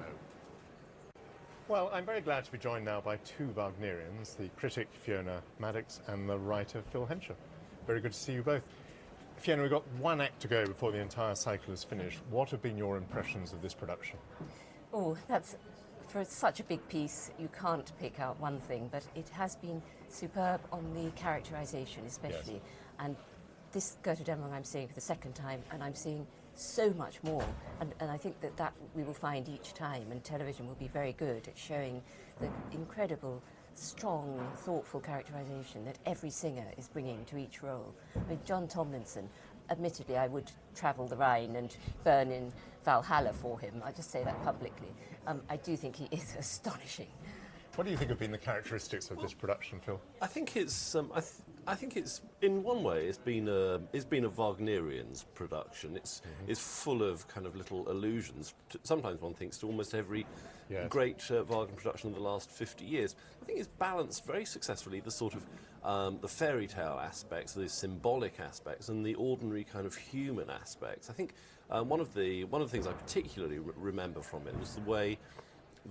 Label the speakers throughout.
Speaker 1: piano. Well, I'm very glad to be joined now by two Wagnerians, the critic Fiona Maddocks and the writer Phil Hensher. Very good to see you both. Fiona, we've got one act to go before the entire cycle is finished. What have been your impressions of this production?
Speaker 2: Oh, for such a big piece, you can't pick out one thing, but it has been superb on the characterisation especially.
Speaker 1: Yes.
Speaker 2: And this Götterdämmerung I'm seeing for the second time, and I'm seeing so much more. And I think that we will find each time, and television will be very good at showing the incredible, strong, thoughtful characterisation that every singer is bringing to each role. I mean, John Tomlinson, admittedly, I would travel the Rhine and burn in Valhalla for him. I just say that publicly. I do think he is astonishing.
Speaker 1: What do you think have been the characteristics of this production, Phil?
Speaker 3: I think it's. I think it's in one way it's been a Wagnerian's production. It's full of kind of little allusions. Sometimes one thinks to almost every great Wagner production of the last 50 years. I think it's balanced very successfully the sort of the fairy tale aspects, the symbolic aspects, and the ordinary kind of human aspects. I think one of the things I particularly remember from it was the way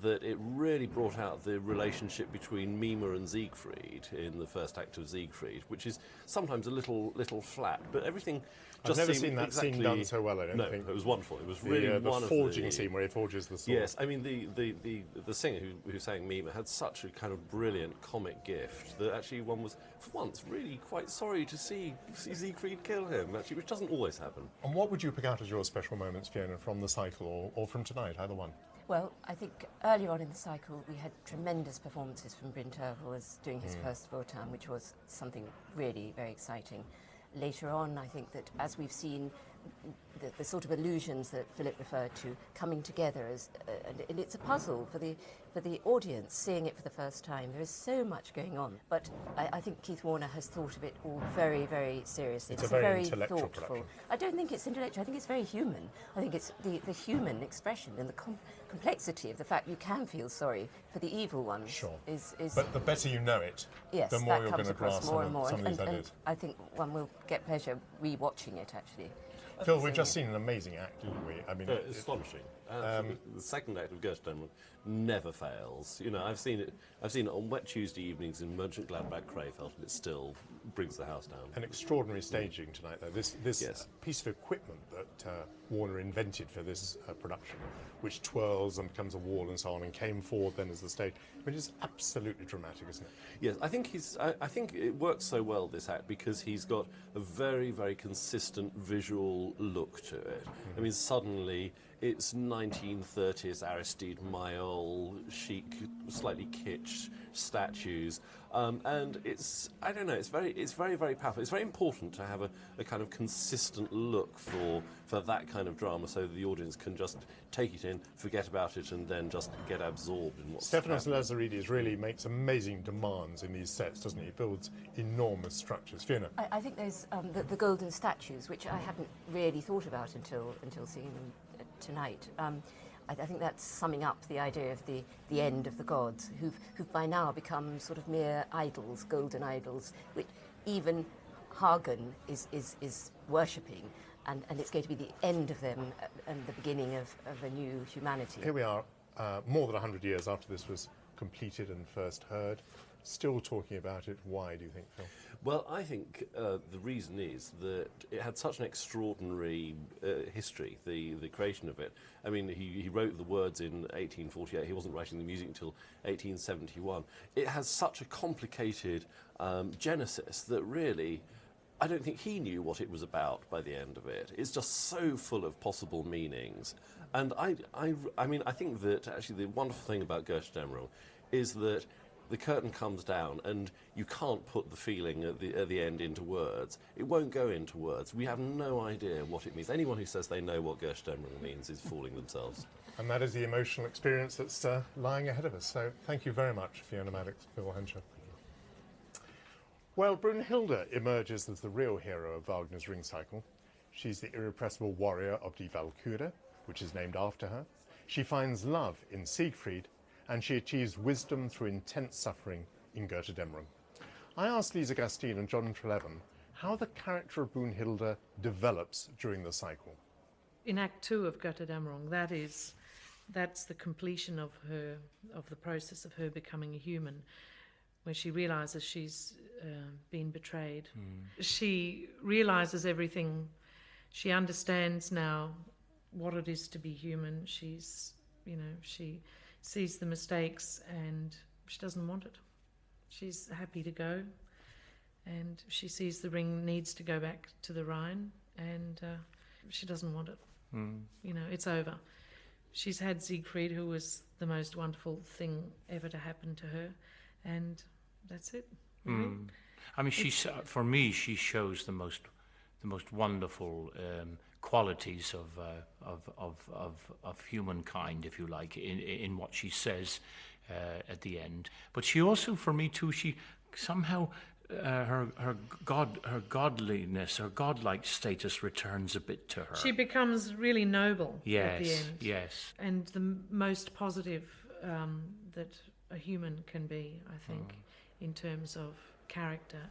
Speaker 3: that it really brought out the relationship between Mima and Siegfried in the first act of Siegfried, which is sometimes a little flat, but everything just
Speaker 1: I've never
Speaker 3: seemed
Speaker 1: seen that
Speaker 3: exactly
Speaker 1: scene done so well, I don't think.
Speaker 3: No, it was wonderful. It was really one
Speaker 1: the
Speaker 3: of
Speaker 1: forging scene where he forges the sword.
Speaker 3: Yes, I mean, the singer who sang Mima had such a kind of brilliant comic gift that actually one was, for once, really quite sorry to see Siegfried kill him, actually, which doesn't always happen.
Speaker 1: And what would you pick out as your special moments, Fiona, from the cycle or from tonight, either one?
Speaker 2: Well, I think earlier on in the cycle we had tremendous performances from Bryn Terfel as doing his first Wotan, which was something really very exciting. Later on, I think that as we've seen the sort of illusions that Philip referred to coming together, and it's a puzzle for the audience seeing it for the first time. There is so much going on, but I think Keith Warner has thought of it all very, very seriously.
Speaker 1: It's a very intellectual
Speaker 2: thoughtful
Speaker 1: production.
Speaker 2: I don't think it's intellectual. I think it's very human. I think it's the human expression and the complexity of the fact you can feel sorry for the evil ones.
Speaker 1: Sure.
Speaker 2: Is
Speaker 1: but the better you know it,
Speaker 2: yes,
Speaker 1: the more
Speaker 2: that
Speaker 1: you're
Speaker 2: comes
Speaker 1: going to
Speaker 2: across
Speaker 1: grasp
Speaker 2: more and more.
Speaker 1: some of these ideas.
Speaker 2: And I think one will get pleasure re-watching it, actually.
Speaker 1: Phil, we've just seen an amazing act, didn't we? I mean,
Speaker 3: It's astonishing. The second act of Götterdämmerung never fails. You know, I've seen it on wet Tuesday evenings in Mönchengladbach, Krefeld, and it still brings the house down.
Speaker 1: an extraordinary staging tonight, though. This
Speaker 3: Yes.
Speaker 1: piece of equipment that Warner invented for this production, which twirls and becomes a wall and so on, and came forward then as the stage. I mean, it's absolutely dramatic, isn't it?
Speaker 3: Yes, I think it works so well, this act, because he's got a very, very consistent visual look to it. I mean, suddenly it's 1930s Aristide Maillol chic, slightly kitsch statues, and it's very, very powerful. It's very important to have a kind of consistent look for that kind of drama, so the audience can just take it in, forget about it, and then just get absorbed in what's
Speaker 1: Stefanos
Speaker 3: happening.
Speaker 1: Lazaridis really makes amazing demands in these sets, doesn't he? He builds enormous structures. Fiona?
Speaker 2: I think there's the golden statues, which I hadn't really thought about until seeing them tonight. I think that's summing up the idea of the end of the gods, who've by now become sort of mere idols, golden idols, which even Hagen is worshipping, and it's going to be the end of them and the beginning of a new humanity.
Speaker 1: Here we are, more than 100 years after this was completed and first heard, still talking about it. Why, do you think, Phil?
Speaker 3: Well, I think the reason is that it had such an extraordinary history, the creation of it. I mean, he wrote the words in 1848. He wasn't writing the music until 1871. It has such a complicated genesis that really, I don't think he knew what it was about by the end of it. It's just so full of possible meanings. And I mean, I think that actually the wonderful thing about Götterdämmerung is that the curtain comes down and you can't put the feeling at the end into words. It won't go into words. We have no idea what it means. Anyone who says they know what Götterdämmerung means is fooling themselves.
Speaker 1: And that is the emotional experience that's lying ahead of us. So thank you very much, Fiona Maddocks, Phil Hensher. Well, Brunhilde emerges as the real hero of Wagner's Ring Cycle. She's the irrepressible warrior of Die Walküre, which is named after her. She finds love in Siegfried, and she achieves wisdom through intense suffering in Götterdämmerung. I asked Lisa Gastine and John Treleaven how the character of Brunhilde develops during the cycle.
Speaker 4: In Act 2 of Götterdämmerung, that is that's the completion of the process of her becoming a human, where she realises she's been betrayed. She realises everything. She understands now what it is to be human. She sees the mistakes and she doesn't want it. She's happy to go, and she sees the ring needs to go back to the Rhine, and she doesn't want it. It's over. She's had Siegfried, who was the most wonderful thing ever to happen to her, and that's it. Really.
Speaker 5: I mean, for me, she shows the most wonderful qualities of humankind, if you like, in what she says at the end. But she also, for me too, she somehow her godliness, her godlike status returns a bit to her.
Speaker 4: She becomes really noble at the end.
Speaker 5: Yes.
Speaker 4: And the most positive that a human can be, I think, in terms of character.